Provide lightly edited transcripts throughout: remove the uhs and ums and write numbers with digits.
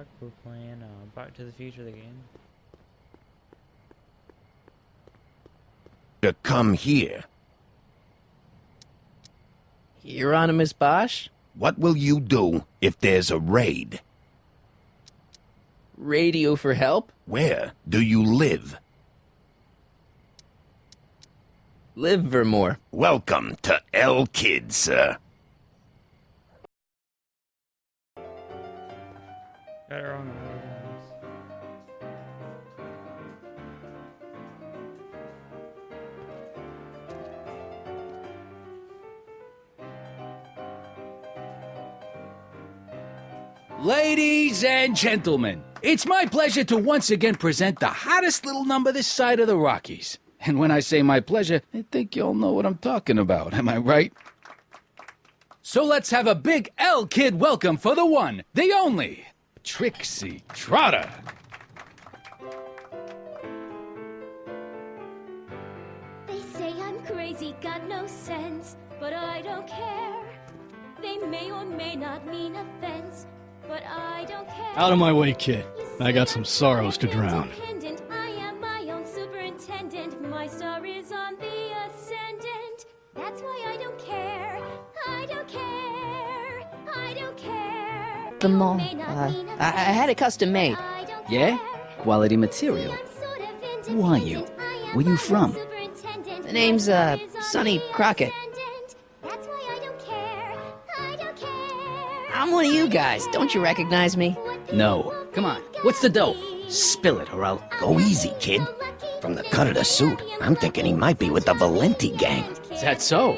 back. We're playing Back to the Future, the game. To come here. Hieronymus Bosch? What will you do if there's a raid? Radio for help? Where do you live? Livermore. Welcome to L Kid, sir. Got it wrong. Ladies and gentlemen, it's my pleasure to once again present the hottest little number this side of the Rockies. And when I say my pleasure, I think you'll know what I'm talking about, am I right? So let's have a big L Kid welcome for the one, the only, Trixie Trotter. They say I'm crazy, got no sense, but I don't care. They may or may not mean offense, but I don't care. Out of my way, kid. I got some sorrows to drown. I am my own superintendent. My star is on the ascendant. That's why I don't care. I don't care. I don't care. The mall. I had it custom made. Yeah? Quality material. Who are you? Where you from? The name's, Sonny Crockett. That's why I don't care. I don't care. I'm one of you guys. Don't you recognize me? No. Come on. What's the dope? Spill it, or I'll... Go easy, kid. From the cut of the suit, I'm thinking he might be with the Valenti gang. Is that so?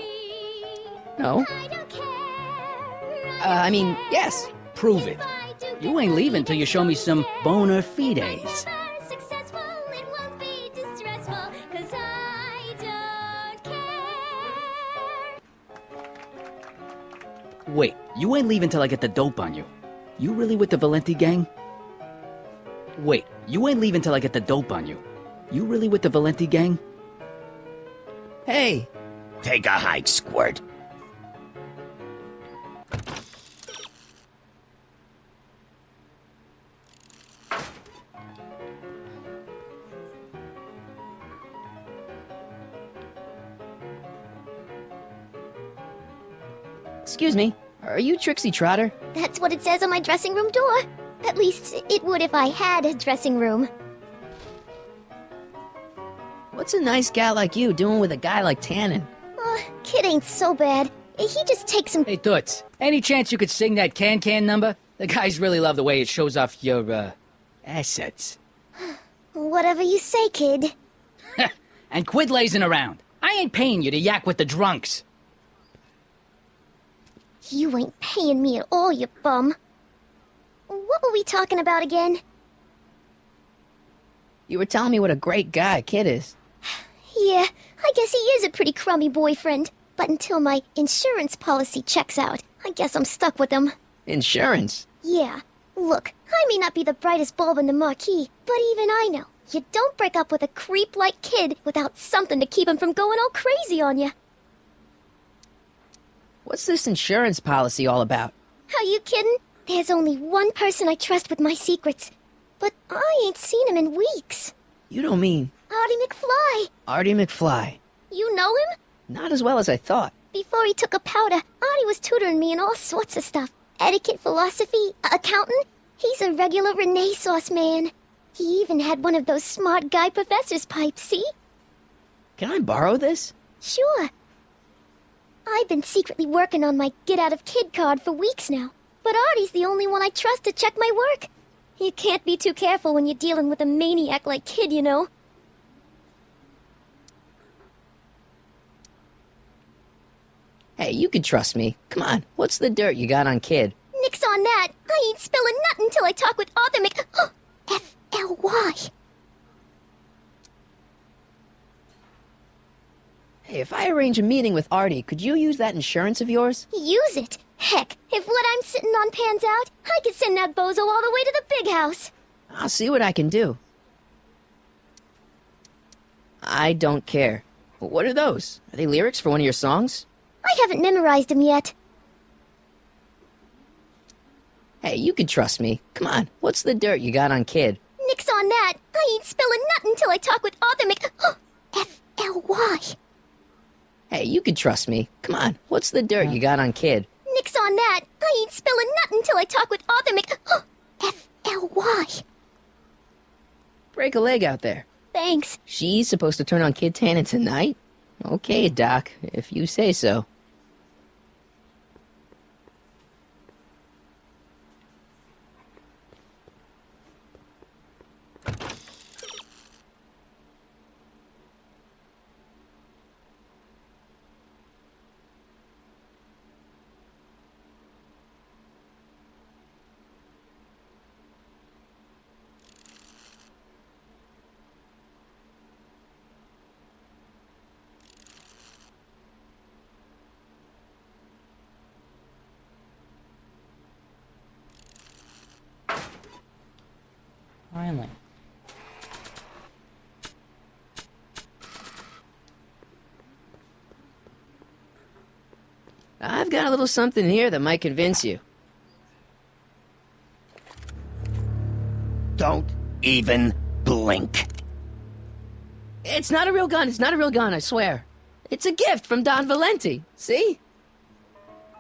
No. I mean, yes. Prove it. You ain't leaving till you show me some bona fides. Successful, it won't be distressful, 'cause I don't care. Wait, you ain't leaving till I get the dope on you. You really with the Valenti gang? Wait, you ain't leaving till I get the dope on you. You really with the Valenti gang? Hey, Take a hike, Squirt. excuse me. Are you Trixie Trotter? That's what it says on my dressing room door. At least it would if I had a dressing room. What's a nice gal like you doing with a guy like Tannen? Kid ain't so bad. He just takes some... Hey, Toots, any chance you could sing that can-can number? The guys really love the way it shows off your, assets. Whatever you say, kid. And quit lazing around. I ain't paying you to yak with the drunks. You ain't paying me at all, you bum. What were we talking about again? You were telling me what a great guy Kid is. Yeah, I guess he is a pretty crummy boyfriend. But until my insurance policy checks out, I guess I'm stuck with him. Insurance? Yeah. Look, I may not be the brightest bulb in the marquee, but even I know you don't break up with a creep like Kid without something to keep him from going all crazy on you. What's this insurance policy all about? Are you kidding? There's only one person I trust with my secrets. But I ain't seen him in weeks. You don't mean Artie McFly. Artie McFly? You know him? Not as well as I thought. Before he took a powder, Artie was tutoring me in all sorts of stuff. Etiquette, philosophy, accountant. He's a regular Renaissance man. He even had one of those smart guy professor's pipes, see? Can I borrow this? Sure. I've been secretly working on my get-out-of-kid card for weeks now. But Artie's the only one I trust to check my work. You can't be too careful when you're dealing with a maniac like Kid, you know. Hey, you can trust me. Come on, what's the dirt you got on Kid? Nix on that. I ain't spilling nothing until I talk with Arthur F-L-Y. Hey, if I arrange a meeting with Artie, could you use that insurance of yours? Use it. Heck, if what I'm sitting on pans out, I could send that bozo all the way to the big house. I'll see what I can do. I don't care. What are those? Are they lyrics for one of your songs? I haven't memorized them yet. Hey, you can trust me. Come on, what's the dirt you got on Kid? Nix on that. I ain't spilling nothing until I talk with Arthur F-L-Y. Hey, you can trust me. Come on, what's the dirt you got on Kid? Nix on that. I ain't spilling nothing until I talk with Arthur F-L-Y. Break a leg out there. Thanks. She's supposed to turn on Kid Tannen tonight? Okay, Doc, if you say so. Finally. I've got a little something here that might convince you. Don't even blink. It's not a real gun, I swear. It's a gift from Don Valenti, see?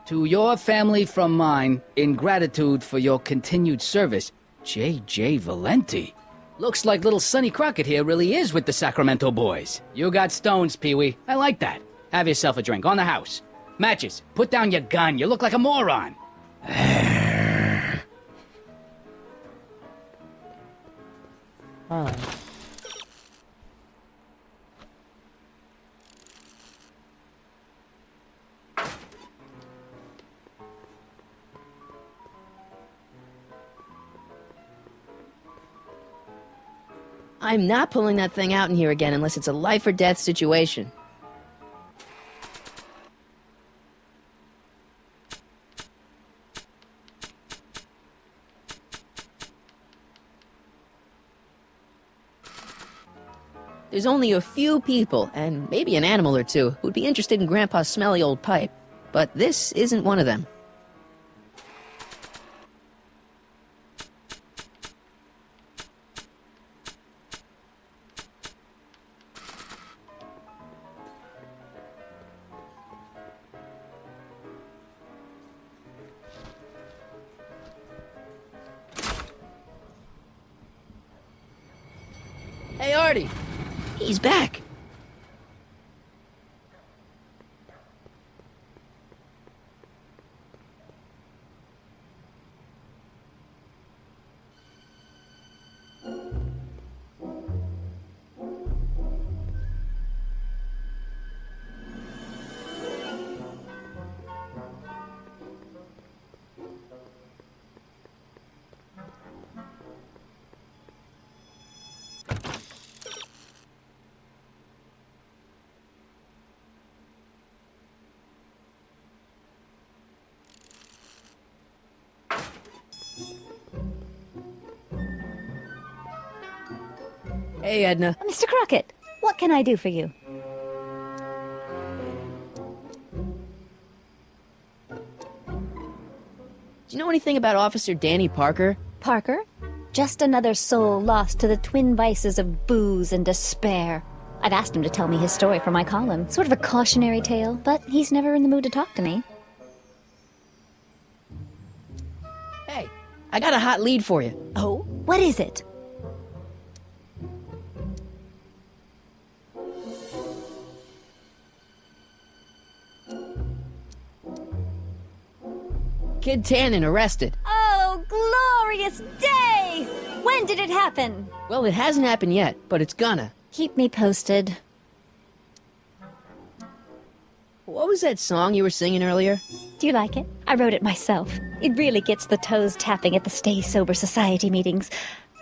To your family from mine, in gratitude for your continued service, J.J. Valenti. Looks like little Sonny Crockett here really is with the Sacramento boys. You got stones, Pee-wee. I like that. Have yourself a drink on the house. Matches, put down your gun. You look like a moron. Finally. I'm not pulling that thing out in here again unless it's a life or death situation. There's only a few people, and maybe an animal or two, who'd be interested in Grandpa's smelly old pipe. But this isn't one of them. Hey, Artie! He's back! Hey, Edna. Mr. Crockett, what can I do for you? Do you know anything about Officer Danny Parker? Parker? Just another soul lost to the twin vices of booze and despair. I've asked him to tell me his story for my column. Sort of a cautionary tale, but he's never in the mood to talk to me. Hey, I got a hot lead for you. Oh? What is it? Kid Tannen arrested. Oh, glorious day! When did it happen? Well, it hasn't happened yet, but it's gonna. Keep me posted. What was that song you were singing earlier? Do you like it? I wrote it myself. It really gets the toes tapping at the Stay Sober Society meetings.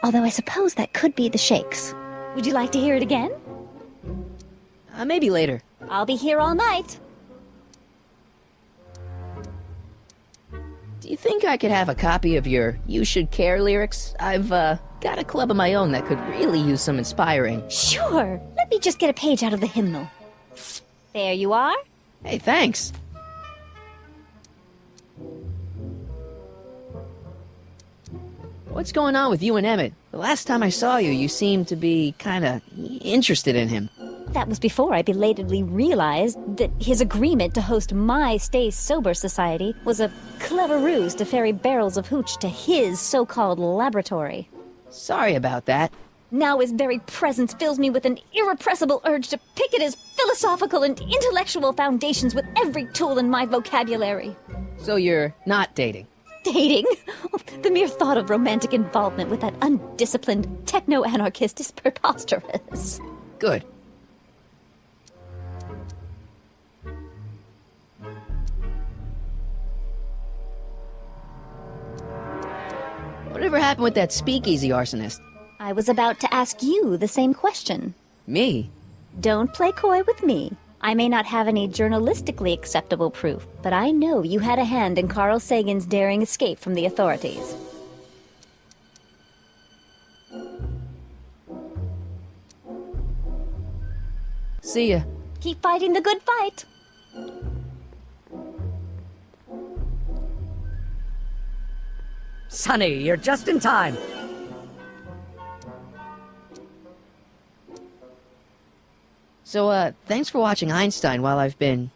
Although I suppose that could be the Shakes. Would you like to hear it again? Maybe later. I'll be here all night. Do you think I could have a copy of your You Should Care lyrics? I've, got a club of my own that could really use some inspiring. Sure. Let me just get a page out of the hymnal. There you are. Hey, thanks. What's going on with you and Emmett? The last time I saw you, you seemed to be kinda interested in him. That was before I belatedly realized that his agreement to host my Stay Sober Society was a clever ruse to ferry barrels of hooch to his so-called laboratory. Sorry about that. Now his very presence fills me with an irrepressible urge to pick at his philosophical and intellectual foundations with every tool in my vocabulary. So you're not dating? Dating? Oh, the mere thought of romantic involvement with that undisciplined techno-anarchist is preposterous. Good. Whatever happened with that speakeasy arsonist? I was about to ask you the same question. Me? Don't play coy with me. I may not have any journalistically acceptable proof, but I know you had a hand in Carl Sagan's daring escape from the authorities. See ya. Keep fighting the good fight. Sonny, you're just in time. So, thanks for watching Einstein while I've been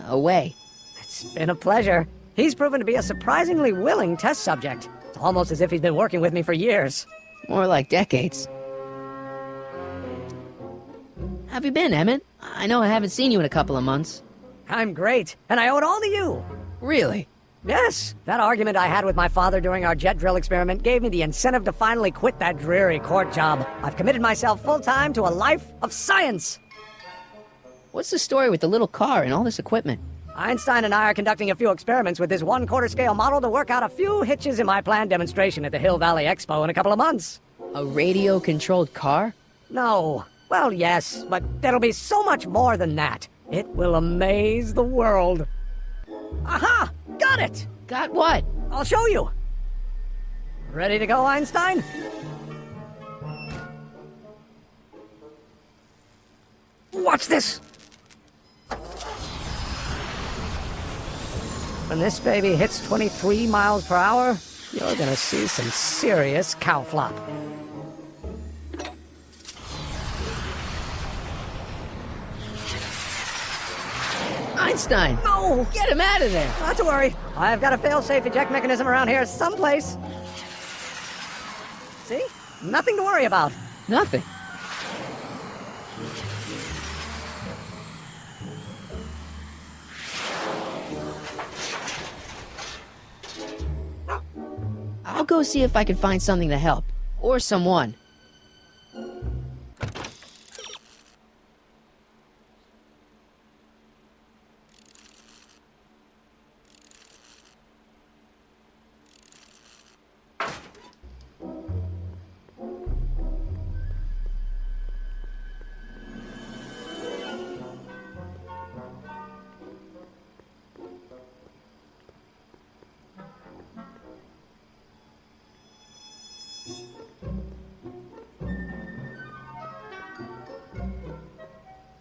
away. It's been a pleasure. He's proven to be a surprisingly willing test subject. It's almost as if he's been working with me for years. More like decades. How have you been, Emmett? I know I haven't seen you in a couple of months. I'm great, and I owe it all to you. Really? Yes, that argument I had with my father during our jet drill experiment gave me the incentive to finally quit that dreary court job. I've committed myself full-time to a life of science. What's the story with the little car and all this equipment? Einstein and I are conducting a few experiments with this 1/4 scale model to work out a few hitches in my planned demonstration at the Hill Valley Expo in a couple of months. A radio-controlled car? No. Well, yes, but there'll be so much more than that. It will amaze the world. Aha! Got it! Got what? I'll show you. Ready to go, Einstein? Watch this! When this baby hits 23 miles per hour, you're gonna see some serious cow flop. Einstein! No! Get him out of there! Not to worry. I've got a fail-safe eject mechanism around here someplace. See? Nothing to worry about. Nothing. I'll go see if I can find something to help. Or someone.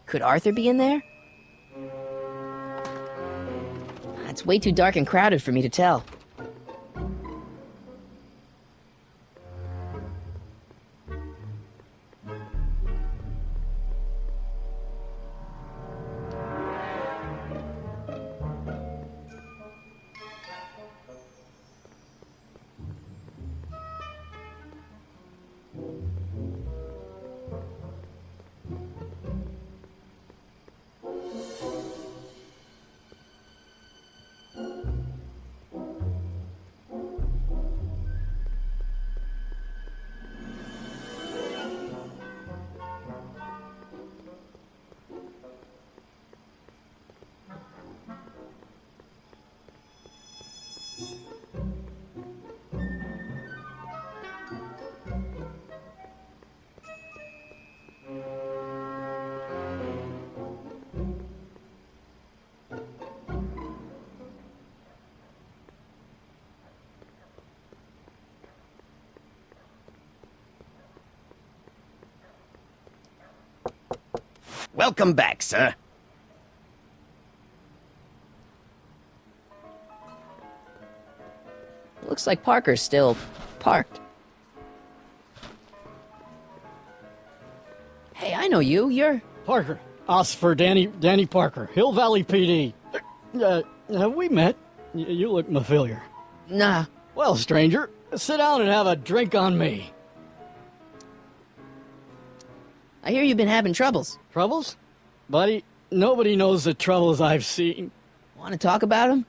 Could Arthur be in there? It's way too dark and crowded for me to tell. Welcome back, sir. Looks like Parker's still parked. I know you. You're... Parker. Oscar Danny Parker, Hill Valley PD. Have we met? You look familiar. Nah. Well, stranger, sit down and have a drink on me. I hear you've been having troubles. Troubles? Buddy, nobody knows the troubles I've seen. Want to talk about them?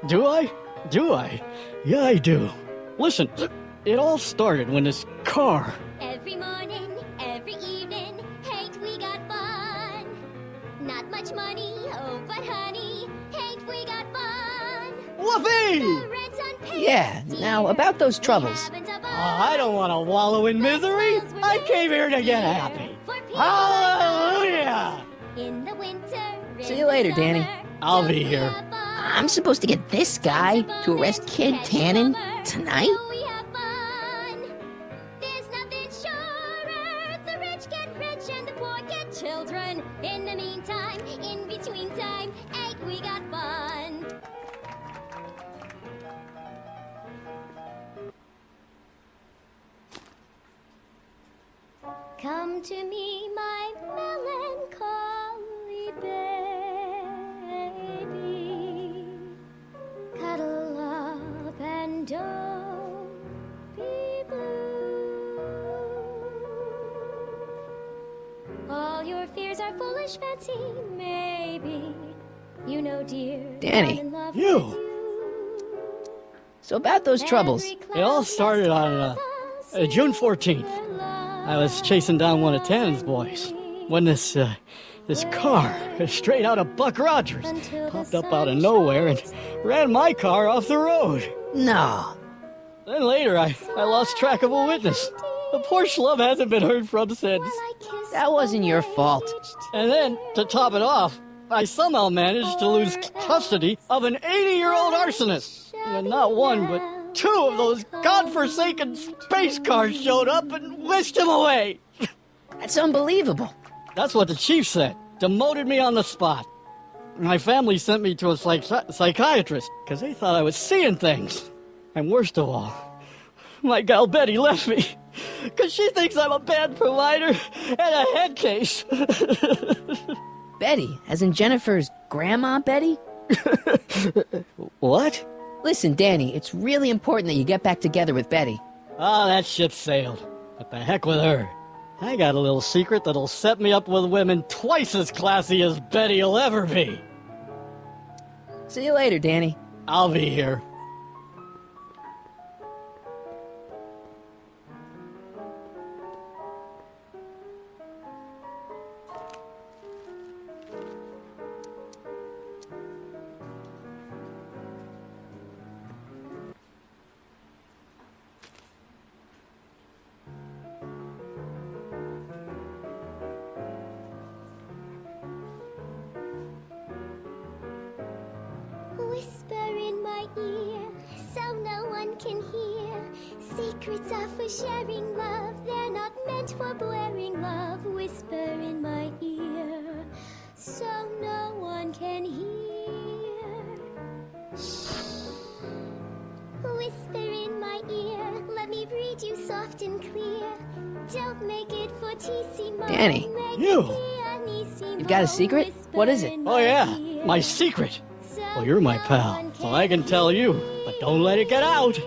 Do I? Do I? Yeah, I do. Listen, it all started when this car... Every morning, every evening, ain't we got fun? Not much money, oh, but honey, ain't we got fun? Whoopee! The rent's unpaid, Yeah, now about those troubles. I don't want to wallow in misery. I came here to get happy. Hallelujah! In the winter, See you later, Danny. I'll be here. I'm supposed to get this guy to arrest Kid Tannen tonight? There's nothing surer. The rich get rich and the poor get children. In the meantime, in between time, ain't we got fun? Come to me, my melancholy baby. Cuddle up and don't be blue. All your fears are foolish fancy, maybe. You know, dear, Danny. I'm in love You. with you. So about those troubles. It all started on June 14th. I was chasing down one of Tannen's boys when this car, straight out of Buck Rogers, popped up out of nowhere and ran my car off the road. No. Then later, I lost track of a witness. The poor schlub hasn't been heard from since. That wasn't your fault. And then, to top it off, I somehow managed to lose custody of an 80-year-old arsonist. And not one, but two of those godforsaken space cars showed up and whisked him away. That's unbelievable. That's what the chief said. Demoted me on the spot. My family sent me to a psychiatrist because they thought I was seeing things. And worst of all, my gal Betty left me because she thinks I'm a bad provider and a head case. Betty, as in Jennifer's grandma Betty? What? Listen, Danny, it's really important that you get back together with Betty. Ah, that ship sailed. What the heck with her? I got a little secret that'll set me up with women twice as classy as Betty'll ever be. See you later, Danny. I'll be here. Whisper in my ear, so no one can hear. Secrets are for sharing love, they're not meant for blaring love. Whisper in my ear, so no one can hear. Shh. Whisper in my ear, let me read you soft and clear. Don't make it for TC, Danny. You. You've got a secret? What is it? Oh yeah, my secret. Well, you're my pal, so I can tell you, but don't let it get out.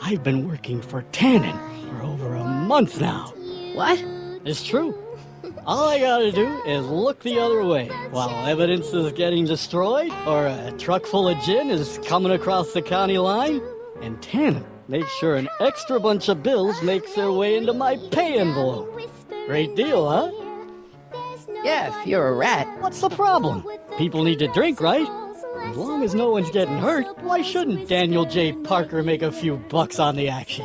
I've been working for Tannen for over a month now. What? It's true. All I gotta do is look the other way while evidence is getting destroyed or a truck full of gin is coming across the county line, and Tannen makes sure an extra bunch of bills makes their way into my pay envelope. Great deal, huh? Yeah, if you're a rat. What's the problem? People need to drink, right? As long as no one's getting hurt, why shouldn't Daniel J. Parker make a few bucks on the action?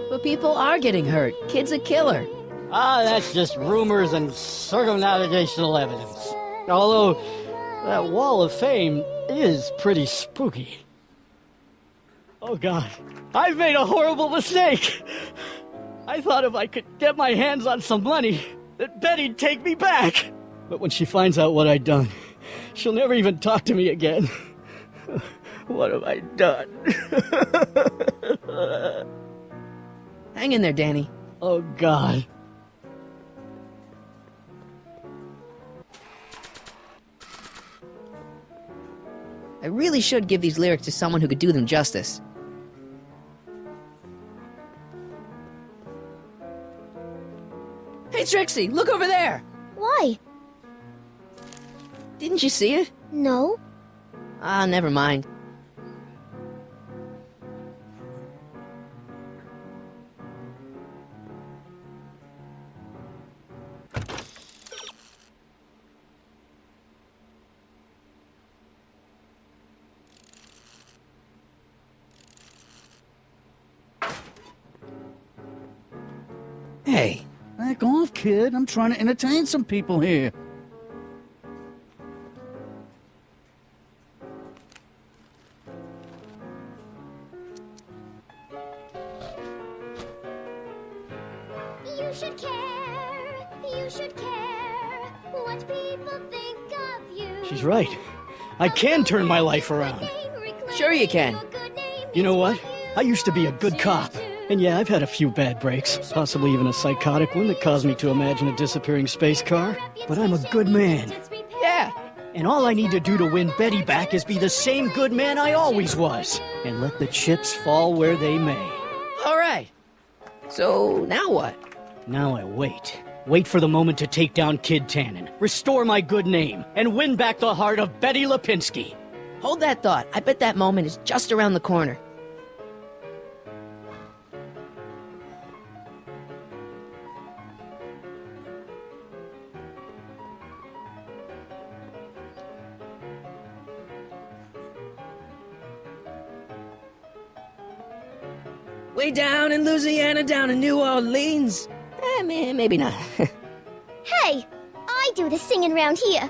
But people are getting hurt. Kid's a killer. Ah, that's just rumors and circumnavigational evidence. Although, that wall of fame is pretty spooky. Oh God, I've made a horrible mistake! I thought if I could get my hands on some money, that Betty'd take me back! But when she finds out what I'd done, she'll never even talk to me again. What have I done? Hang in there, Danny. Oh, God. I really should give these lyrics to someone who could do them justice. Hey, Trixie, look over there! Why? Didn't you see it? No. Ah, never mind. Hey, back off, kid. I'm trying to entertain some people here. You should care. You should care what people think of you. She's right. I can turn my life around. Sure you can. You know what? I used to be a good cop. And yeah, I've had a few bad breaks, possibly even a psychotic one that caused me to imagine a disappearing space car. But I'm a good man. Yeah. And all I need to do to win Betty back is be the same good man I always was. And let the chips fall where they may. All right. So, now what? Now I wait. Wait for the moment to take down Kid Tannen, restore my good name, and win back the heart of Betty Lipinski. Hold that thought. I bet that moment is just around the corner. Way down in Louisiana, down in New Orleans. Maybe not. Hey, I do the singing round here.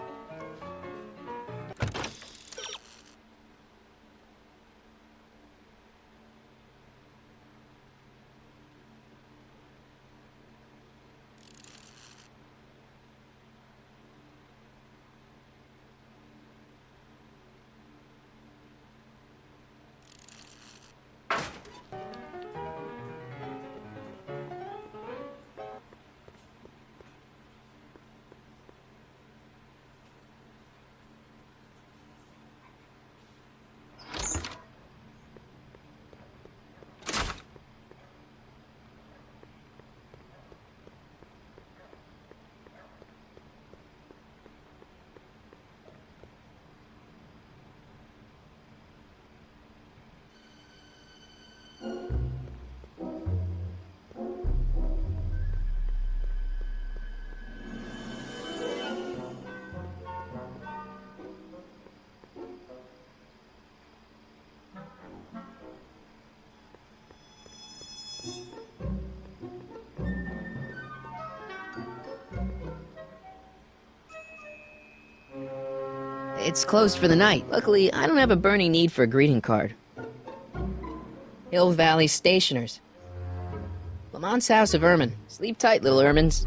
It's closed for the night. Luckily, I don't have a burning need for a greeting card. Hill Valley Stationers. Lamont's House of Ermine. Sleep tight, little Ermines.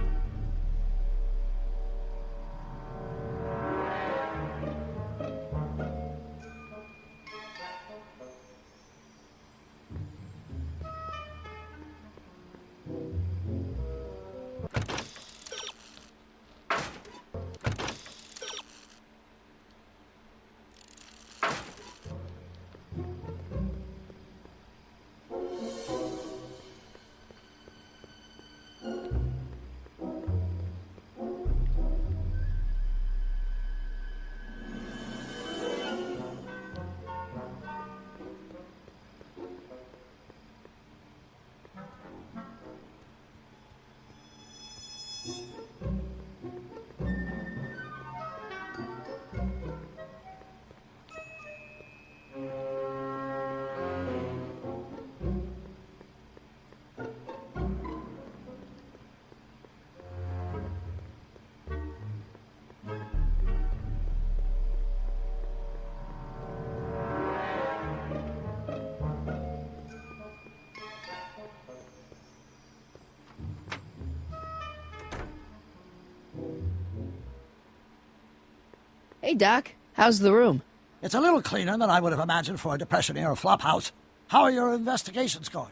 Hey, Doc. How's the room? It's a little cleaner than I would have imagined for a Depression-era flophouse. How are your investigations going?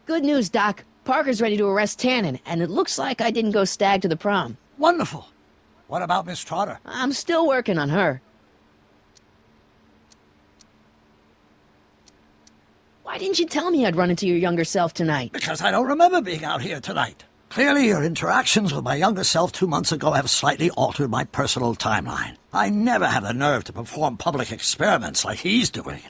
Good news, Doc. Parker's ready to arrest Tannen, and it looks like I didn't go stag to the prom. Wonderful. What about Miss Trotter? I'm still working on her. Why didn't you tell me I'd run into your younger self tonight? Because I don't remember being out here tonight. Clearly, your interactions with my younger self 2 months ago have slightly altered my personal timeline. I never have the nerve to perform public experiments like he's doing.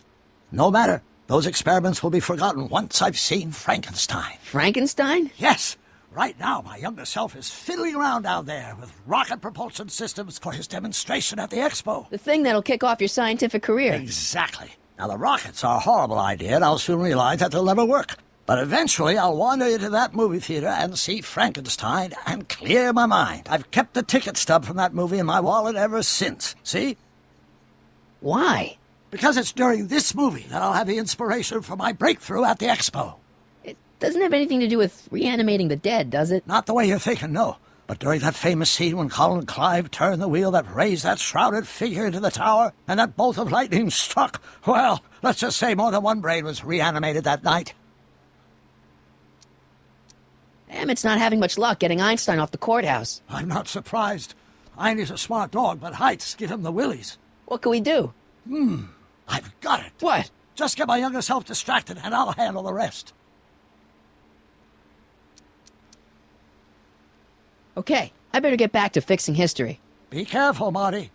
No matter. Those experiments will be forgotten once I've seen Frankenstein. Frankenstein? Yes. Right now, my younger self is fiddling around down there with rocket propulsion systems for his demonstration at the expo. The thing that'll kick off your scientific career. Exactly. Now, the rockets are a horrible idea, and I'll soon realize that they'll never work. But eventually, I'll wander into that movie theater and see Frankenstein and clear my mind. I've kept the ticket stub from that movie in my wallet ever since. See? Why? Because it's during this movie that I'll have the inspiration for my breakthrough at the expo. It doesn't have anything to do with reanimating the dead, does it? Not the way you're thinking, no. But during that famous scene when Colin Clive turned the wheel that raised that shrouded figure into the tower, and that bolt of lightning struck, well, let's just say more than one brain was reanimated that night. Emmett's not having much luck getting Einstein off the courthouse. I'm not surprised. Einstein's a smart dog, but heights give him the willies. What can we do? I've got it. What? Just get my younger self distracted, and I'll handle the rest. Okay, I better get back to fixing history. Be careful, Marty.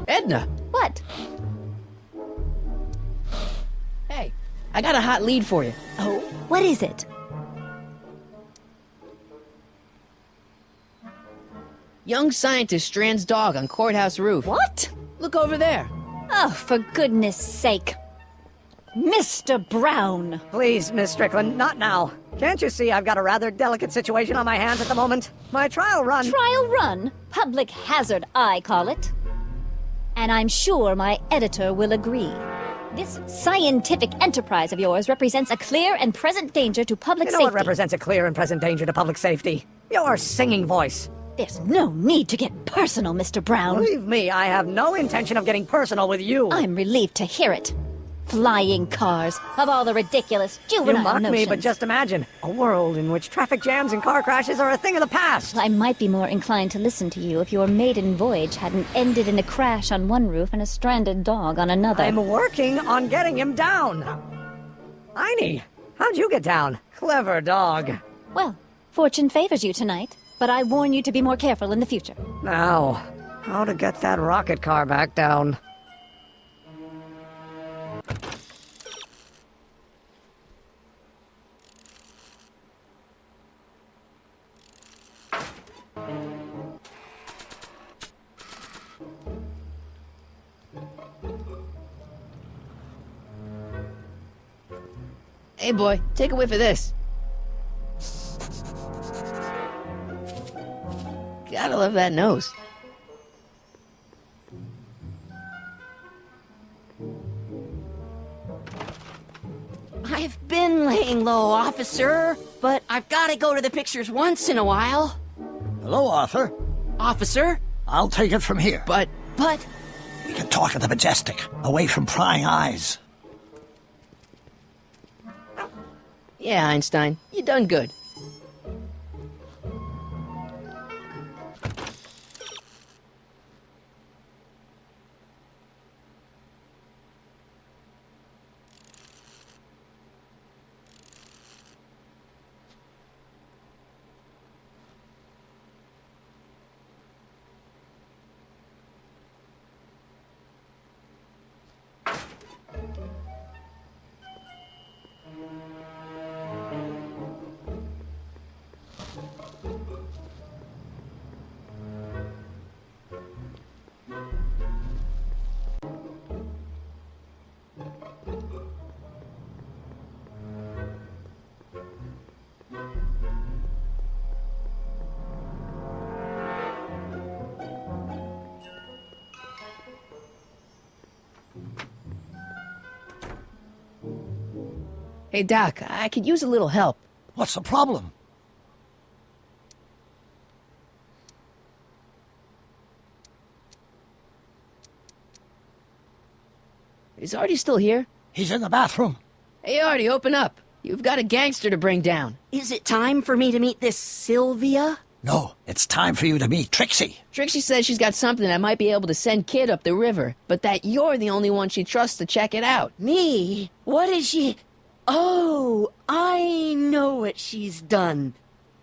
Edna! What? Hey, I got a hot lead for you. Oh, what is it? Young scientist strands dog on courthouse roof. What? Look over there. Oh, for goodness sake. Mr. Brown! Please, Miss Strickland, not now. Can't you see I've got a rather delicate situation on my hands at the moment? My trial run... Trial run? Public hazard, I call it. And I'm sure my editor will agree. This scientific enterprise of yours represents a clear and present danger to public You know safety. what represents a clear and present danger to public safety? Your singing voice. There's no need to get personal, Mr. Brown. Believe me, I have no intention of getting personal with you. I'm relieved to hear it. Flying cars, of all the ridiculous juvenile You mock notions. me, but just imagine. A world in which traffic jams and car crashes are a thing of the past. I might be more inclined to listen to you if your maiden voyage hadn't ended in a crash on one roof and a stranded dog on another. I'm working on getting him down. Einie, how'd you get down? Clever dog. Well, fortune favors you tonight, but I warn you to be more careful in the future. Now, how to get that rocket car back down? Hey boy, take a whiff of this. Gotta love that nose. I've been laying low, officer, but I've got to go to the pictures once in a while. Hello, Arthur. Officer? I'll take it from here. But We can talk at the Majestic, away from prying eyes. yeah, Einstein, you done good. Hey, Doc, I could use a little help. What's the problem? Is Artie still here? He's in the bathroom. Hey, Artie, open up. You've got a gangster to bring down. Is it time for me to meet this Sylvia? No, it's time for you to meet Trixie. Trixie says she's got something that might be able to send Kid up the river, but that you're the only one she trusts to check it out. Me? What is she... Oh, I know what she's done.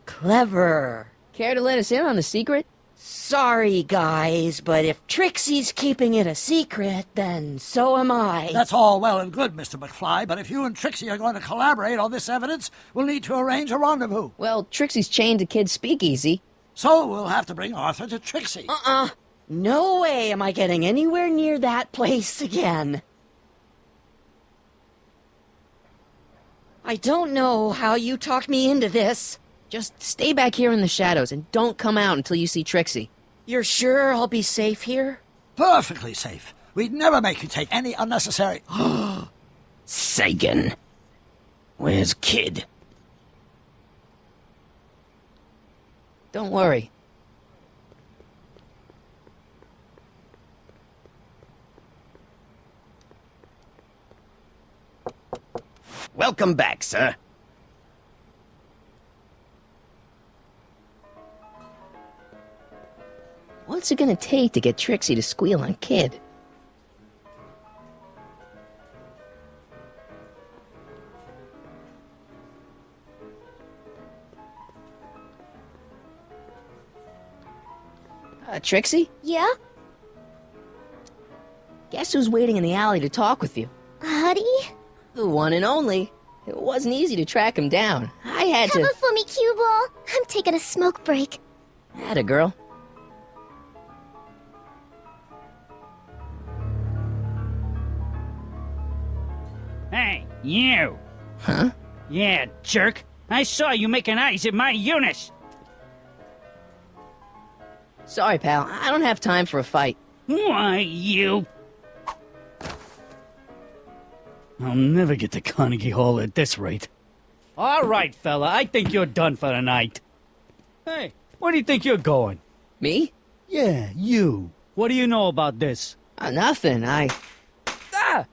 Clever. Care to let us in on the secret? Sorry, guys, but if Trixie's keeping it a secret, then so am I. That's all well and good, Mr. McFly, but if you and Trixie are going to collaborate on this evidence, we'll need to arrange a rendezvous. Well, Trixie's chained to Kid's speakeasy. So we'll have to bring Arthur to Trixie. No way am I getting anywhere near that place again. I don't know how you talked me into this. Just stay back here in the shadows and don't come out until you see Trixie. You're sure I'll be safe here? Perfectly safe. We'd never make you take any unnecessary... Sagan. Where's Kid? Don't worry. Welcome back, sir. What's it gonna take to get Trixie to squeal on Kid? Trixie? Yeah? Guess who's waiting in the alley to talk with you? Artie? The one and only. It wasn't easy to track him down. I had to... Cover for me, cue ball. I'm taking a smoke break. Atta girl. Hey, you! Huh? Yeah, jerk. I saw you making eyes at my Eunice! Sorry, pal. I don't have time for a fight. Why, you... I'll never get to Carnegie Hall at this rate. All right, fella, I think you're done for the night. Hey, where do you think you're going? Me? Yeah, you. What do you know about this? Nothing. Ah!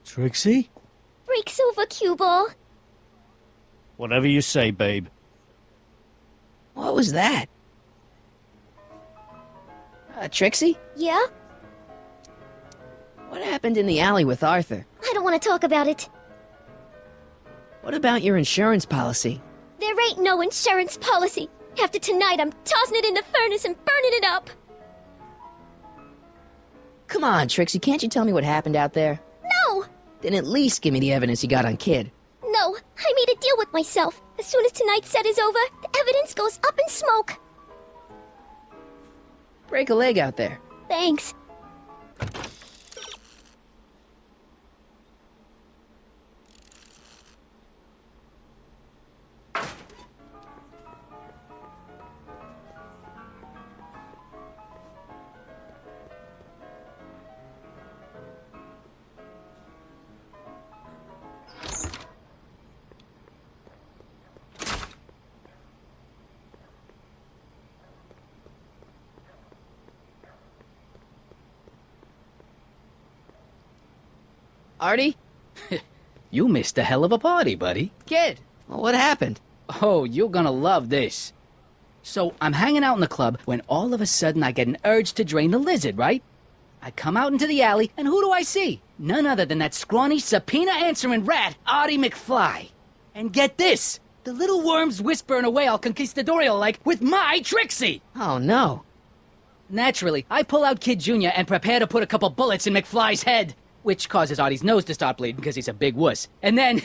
Trixie? Break's over, cue ball. Whatever you say, babe. What was that? Trixie? Yeah? What happened in the alley with Arthur? I don't want to talk about it. What about your insurance policy? There ain't no insurance policy. After tonight, I'm tossing it in the furnace and burning it up. Come on, Trixie, can't you tell me what happened out there? No! Then at least give me the evidence you got on Kid. No, I made a deal with myself. As soon as tonight's set is over, the evidence goes up in smoke. Break a leg out there. Thanks. Artie? You missed a hell of a party, buddy. Kid! What happened? Oh, you're gonna love this. So, I'm hanging out in the club when all of a sudden I get an urge to drain the lizard, right? I come out into the alley, and who do I see? None other than that scrawny, subpoena-answering rat, Artie McFly. And get this! The little worms whispering away all conquistadorial like with my Trixie! Oh no. Naturally, I pull out Kid Jr. and prepare to put a couple bullets in McFly's head, which causes Artie's nose to start bleeding because he's a big wuss. And then,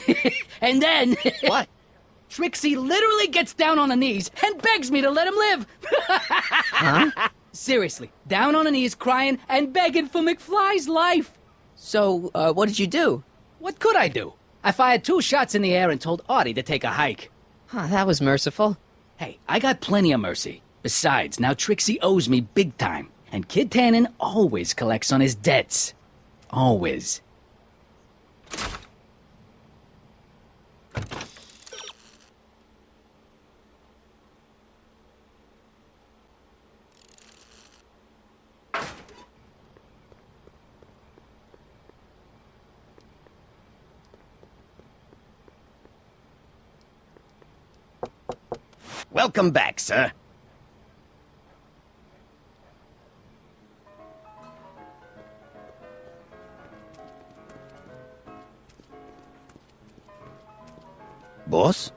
What? Trixie literally gets down on her knees and begs me to let him live. Huh? Seriously, down on her knees crying and begging for McFly's life. So, what did you do? What could I do? I fired 2 shots in the air and told Artie to take a hike. Huh, that was merciful. Hey, I got plenty of mercy. Besides, now Trixie owes me big time. And Kid Tannen always collects on his debts. Always. Welcome back, sir. Boss?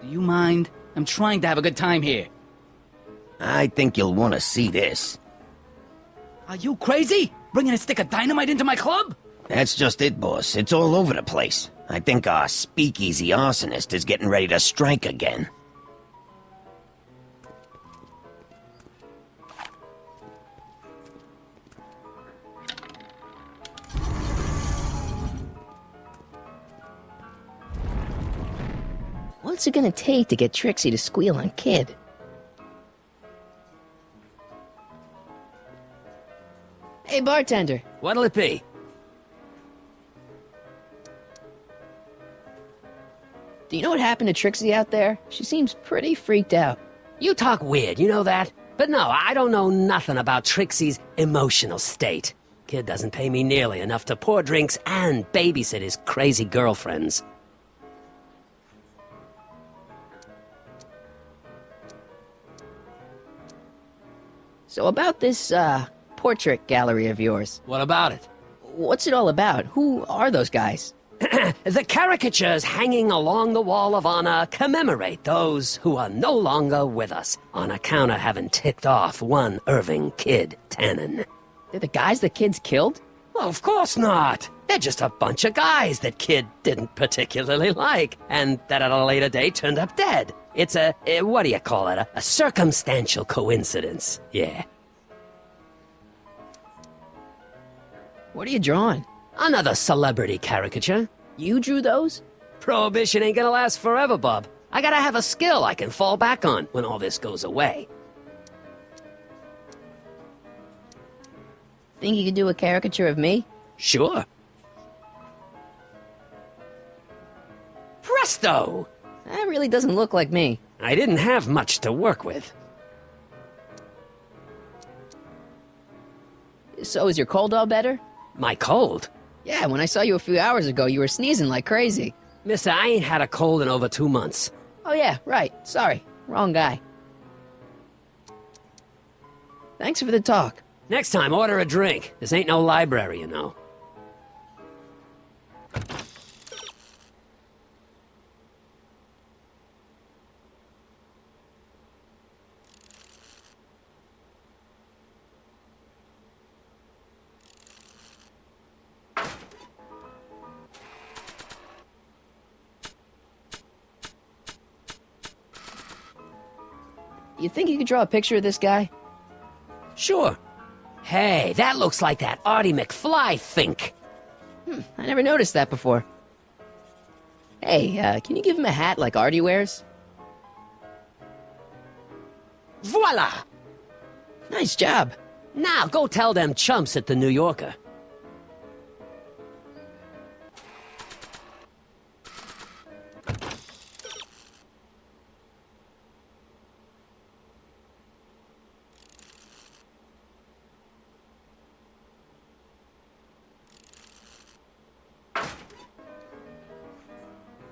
Do you mind? I'm trying to have a good time here. I think you'll want to see this. Are you crazy? Bringing a stick of dynamite into my club? That's just it, boss. It's all over the place. I think our speakeasy arsonist is getting ready to strike again. What's it gonna take to get Trixie to squeal on Kid? Hey, bartender. What'll it be? Do you know what happened to Trixie out there? She seems pretty freaked out. You talk weird, you know that? But no, I don't know nothing about Trixie's emotional state. Kid doesn't pay me nearly enough to pour drinks and babysit his crazy girlfriends. So about this, portrait gallery of yours. What about it? What's it all about? Who are those guys? The caricatures hanging along the wall of honor commemorate those who are no longer with us on account of having ticked off one Irving Kid Tannen. They're the guys the kids killed? Well, of course not. They're just a bunch of guys that Kid didn't particularly like, and that at a later date turned up dead. It's what do you call it? A circumstantial coincidence. Yeah. What are you drawing? Another celebrity caricature. You drew those? Prohibition ain't gonna last forever, Bob. I gotta have a skill I can fall back on when all this goes away. Think you could do a caricature of me? Sure. Presto! That really doesn't look like me. I didn't have much to work with. So is your cold all better? My cold? Yeah, when I saw you a few hours ago, you were sneezing like crazy. Mister, I ain't had a cold in over 2 months. Oh yeah, right. Sorry. Wrong guy. Thanks for the talk. Next time, order a drink. This ain't no library, you know. You think you could draw a picture of this guy? Sure. Hey, that looks like that Artie McFly think. I never noticed that before. Hey, can you give him a hat like Artie wears? Voila! Nice job. Now go tell them chumps at the New Yorker.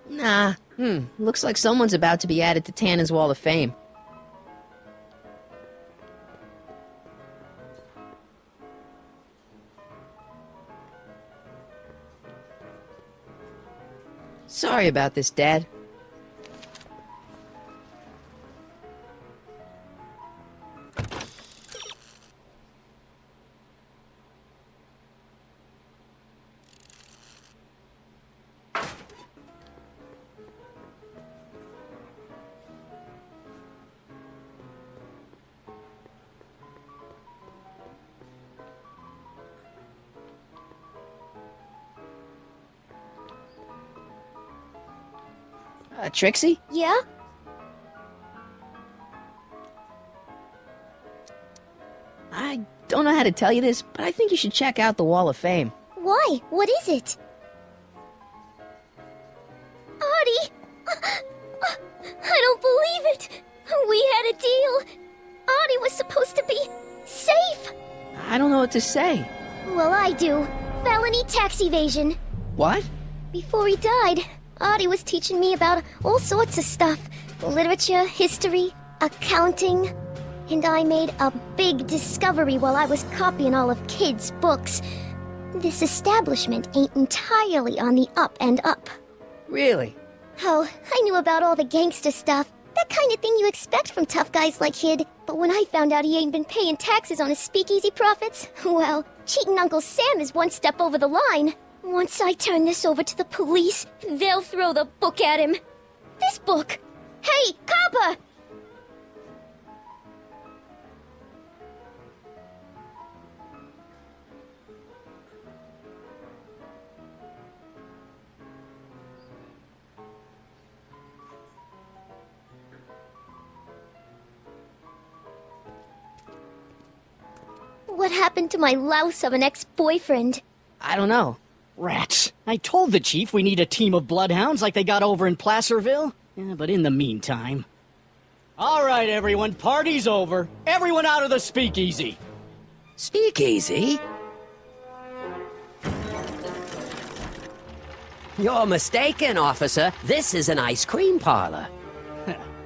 Nah. Looks like someone's about to be added to Tannen's Wall of Fame. Sorry about this, Dad. Trixie? Yeah? I don't know how to tell you this, but I think you should check out the Wall of Fame. Why? What is it? Artie! I don't believe it! We had a deal! Artie was supposed to be safe! I don't know what to say. Well, I do. Felony tax evasion. What? Before he died, Artie was teaching me about all sorts of stuff. Literature, history, accounting. And I made a big discovery while I was copying all of Kid's books. This establishment ain't entirely on the up and up. Really? Oh, I knew about all the gangster stuff. That kind of thing you expect from tough guys like Kid. But when I found out he ain't been paying taxes on his speakeasy profits, well, cheating Uncle Sam is one step over the line. Once I turn this over to the police, they'll throw the book at him. This book! Hey, copper! What happened to my louse of an ex-boyfriend? I don't know. Rats. I told the chief we need a team of bloodhounds like they got over in Placerville. Yeah, but in the meantime... All right, everyone, party's over. Everyone out of the speakeasy. Speakeasy? You're mistaken, officer. This is an ice cream parlor.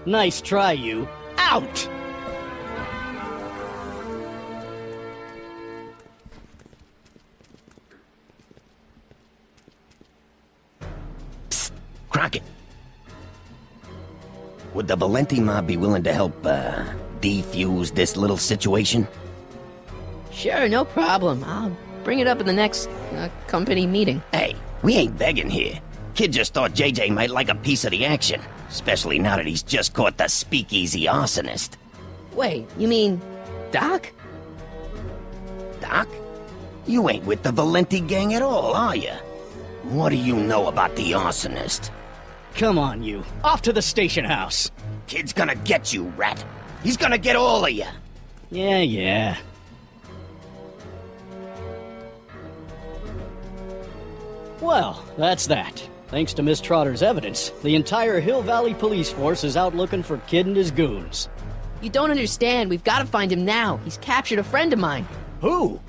Nice try, you. Out! Crockett. Would the Valenti mob be willing to help, defuse this little situation? Sure, no problem. I'll bring it up in the next company meeting. Hey, we ain't begging here. Kid just thought JJ might like a piece of the action, especially now that he's just caught the speakeasy arsonist. Wait, you mean Doc? Doc? You ain't with the Valenti gang at all, are you? What do you know about the arsonist? Come on, you. Off to the station house. Kid's gonna get you, rat. He's gonna get all of you. Yeah. Well, that's that. Thanks to Miss Trotter's evidence, the entire Hill Valley police force is out looking for Kid and his goons. You don't understand. We've got to find him now. He's captured a friend of mine. Who?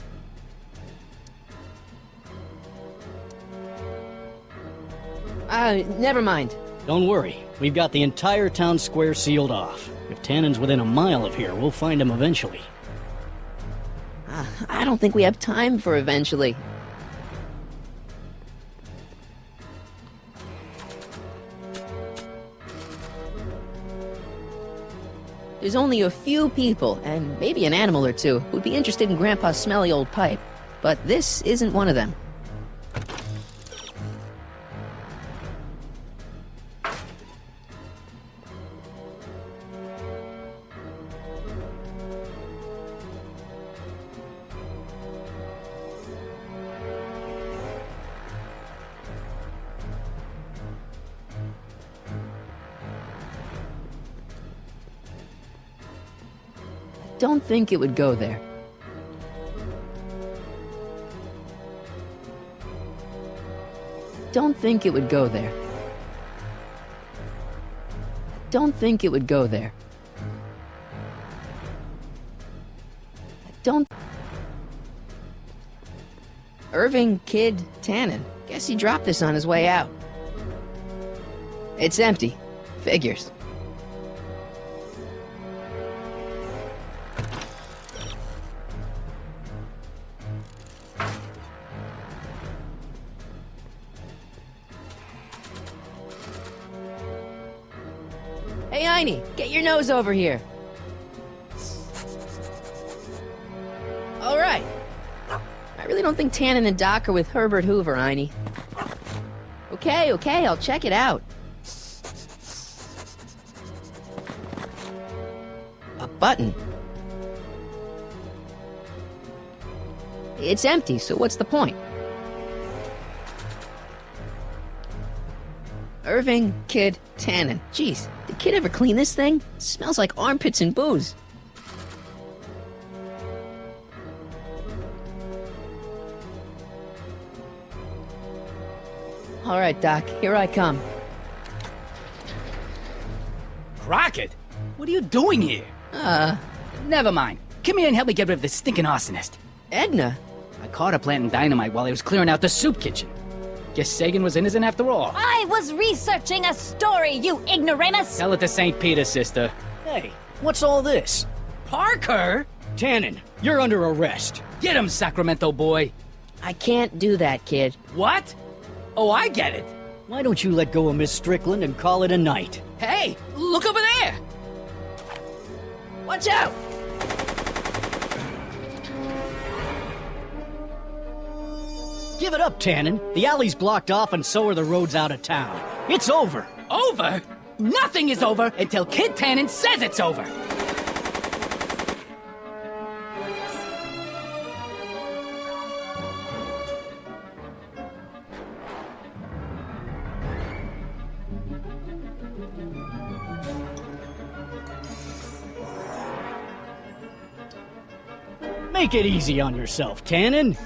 Never mind. Don't worry. We've got the entire town square sealed off. If Tannen's within a mile of here, we'll find him eventually. I don't think we have time for eventually. There's only a few people, and maybe an animal or two, who'd be interested in Grandpa's smelly old pipe. But this isn't one of them. Don't think it would go there. Don't think it would go there. Don't think it would go there. Don't... Irving Kid Tannen. Guess he dropped this on his way out. It's empty. Figures. Hey, Einie, get your nose over here. All right. I really don't think Tannen and Doc are with Herbert Hoover, Einie. Okay, I'll check it out. A button. It's empty, so what's the point? Irving, Kid, Tannen. Jeez, did Kid ever clean this thing? It smells like armpits and booze. All right, Doc, here I come. Crockett? What are you doing here? Never mind. Come here and help me get rid of this stinking arsonist. Edna? I caught her planting dynamite while I was clearing out the soup kitchen. Guess Sagan was innocent after all. I was researching a story, you ignoramus! Tell it to St. Peter, sister. Hey, what's all this? Parker? Tannen, you're under arrest. Get him, Sacramento boy. I can't do that, Kid. What? Oh, I get it. Why don't you let go of Miss Strickland and call it a night? Hey, look over there. Watch out! Give it up, Tannen. The alley's blocked off and so are the roads out of town. It's over. Over? Nothing is over until Kid Tannen says it's over. Make it easy on yourself, Tannen.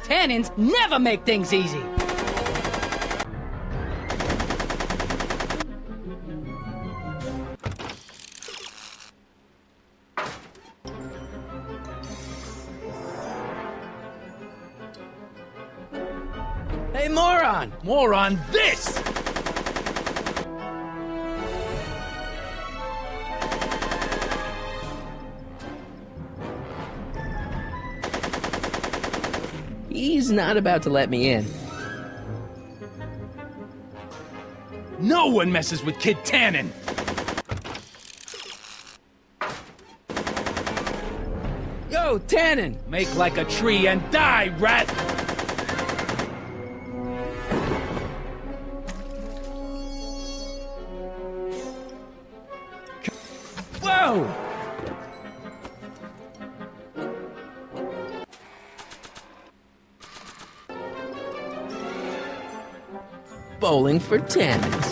Tannins never make things easy. Hey, moron! More on this! He's not about to let me in. No one messes with Kid Tannen. Yo, Tannen! Make like a tree and die, rat! Whoa! Bowling for Tannins.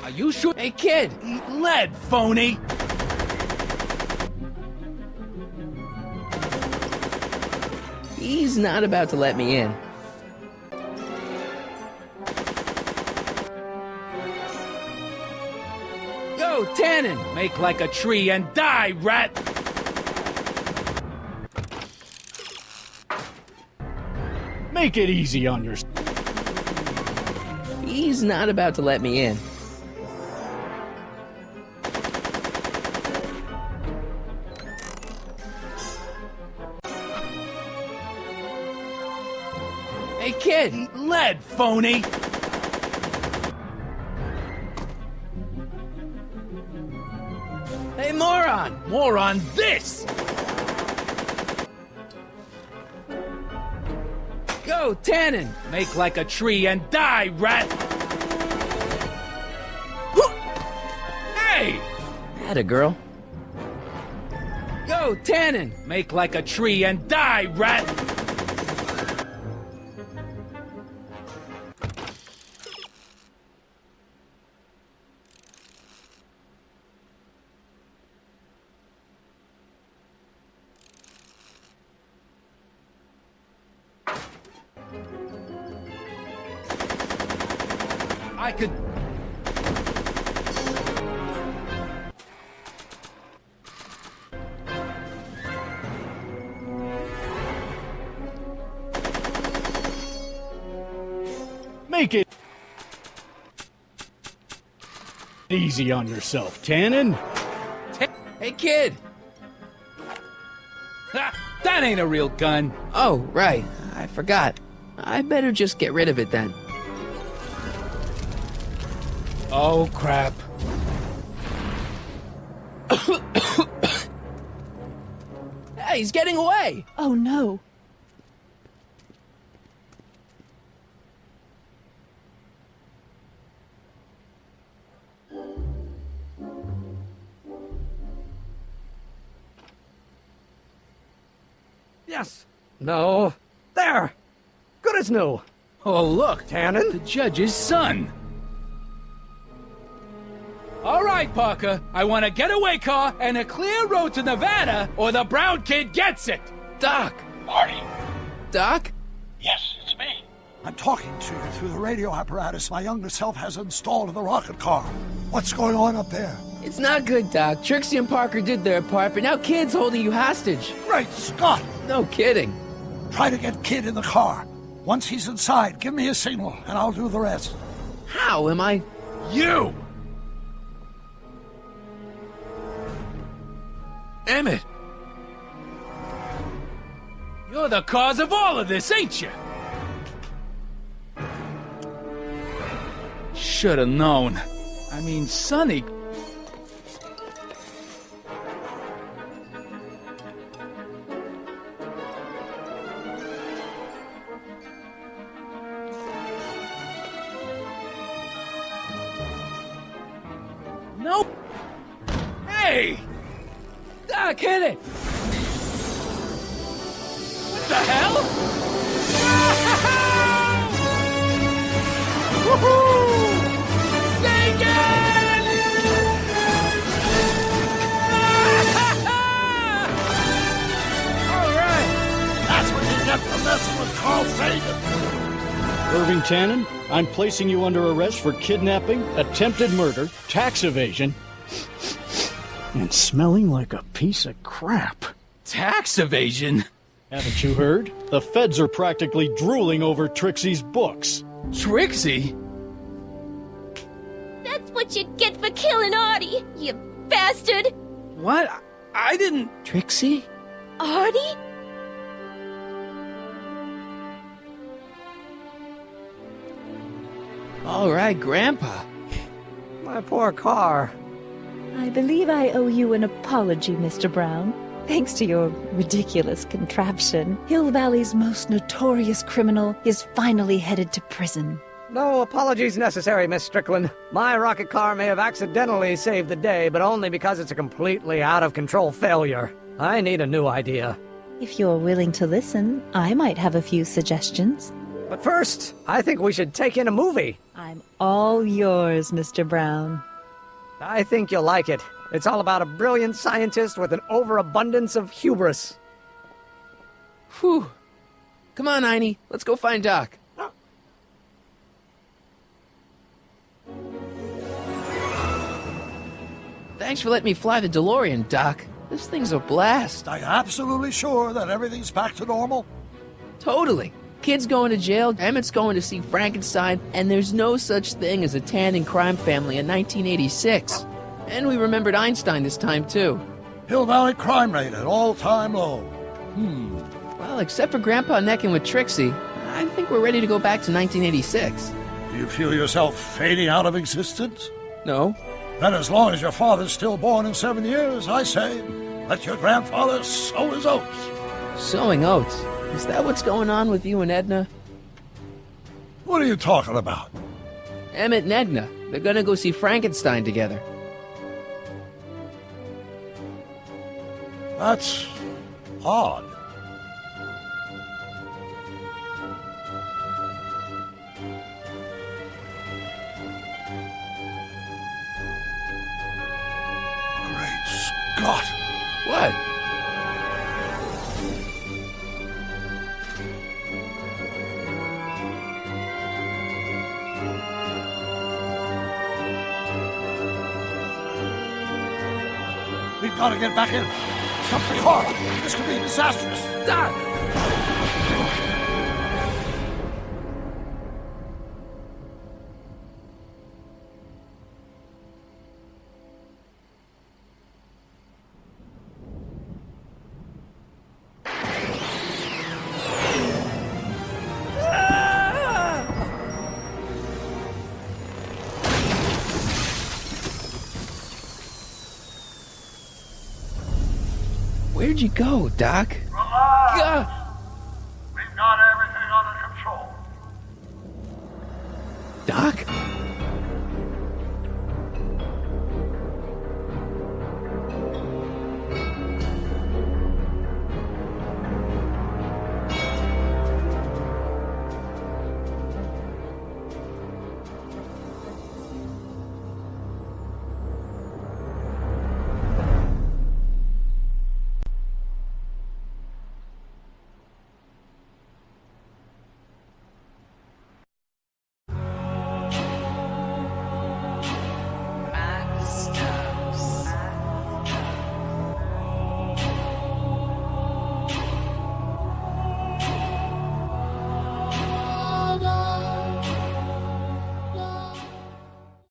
Are you sure? Hey, Kid! Eat lead, phony! He's not about to let me in. Yo, Tannen! Make like a tree and die, rat! Make it easy on yourself. He's not about to let me in. Hey, kid! Eat lead, phony! Hey, moron! More on this! Go, Tannen! Make like a tree and die, rat! Hey! Atta girl. Go, Tannen! Make like a tree and die, rat! I could... Make it easy on yourself, Tannen. Hey, kid! Ha! That ain't a real gun! Oh, right. I forgot. I better just get rid of it then. Oh, crap. Hey, he's getting away! Oh no. Yes. No. There. Good as new. Oh, look, Tannen? the judge's son. All right, Parker. I want a getaway car and a clear road to Nevada, or the brown kid gets it. Doc! Marty. Doc? Yes, it's me. I'm talking to you through the radio apparatus my younger self has installed in the rocket car. What's going on up there? It's not good, Doc. Trixie and Parker did their part, but now Kid's holding you hostage. Great Scott! No kidding. Try to get Kid in the car. Once he's inside, give me a signal, and I'll do the rest. How am I... You! Emmett! You're the cause of all of this, ain't you? Should've known. I mean, Sonny... Nope. Hey! Doc, hit it! What the hell? Woohoo! Sing it! All right. That's what you get for messing with Carl Sagan. Irving Tannen, I'm placing you under arrest for kidnapping, attempted murder, tax evasion, and smelling like a piece of crap. Tax evasion? Haven't you heard? The feds are practically drooling over Trixie's books. Trixie? That's what you get for killing Artie, you bastard! What? I didn't... Trixie? Artie? All right, Grandpa. My poor car. I believe I owe you an apology, Mr. Brown. Thanks to your ridiculous contraption, Hill Valley's most notorious criminal is finally headed to prison. No apologies necessary, Miss Strickland. My rocket car may have accidentally saved the day, but only because it's a completely out-of-control failure. I need a new idea. If you're willing to listen, I might have a few suggestions. But first, I think we should take in a movie. I'm all yours, Mr. Brown. I think you'll like it. It's all about a brilliant scientist with an overabundance of hubris. Whew. Come on, Einie. Let's go find Doc. Thanks for letting me fly the DeLorean, Doc. This thing's a blast. Are you absolutely sure that everything's back to normal? Totally. Kid's going to jail, Emmett's going to see Frankenstein, and there's no such thing as a Tannen crime family in 1986. And we remembered Einstein this time, too. Hill Valley crime rate at all-time low. Well, except for Grandpa necking with Trixie, I think we're ready to go back to 1986. Do you feel yourself fading out of existence? No? Then as long as your father's stillborn in 7 years, I say, let your grandfather sow his oats. Sowing oats. Is that what's going on with you and Edna? What are you talking about? Emmett and Edna. They're gonna go see Frankenstein together. That's odd. Great Scott! What? We've got to get back in. Stop the car. This could be disastrous. Doc! Where'd you go, Doc? Gah!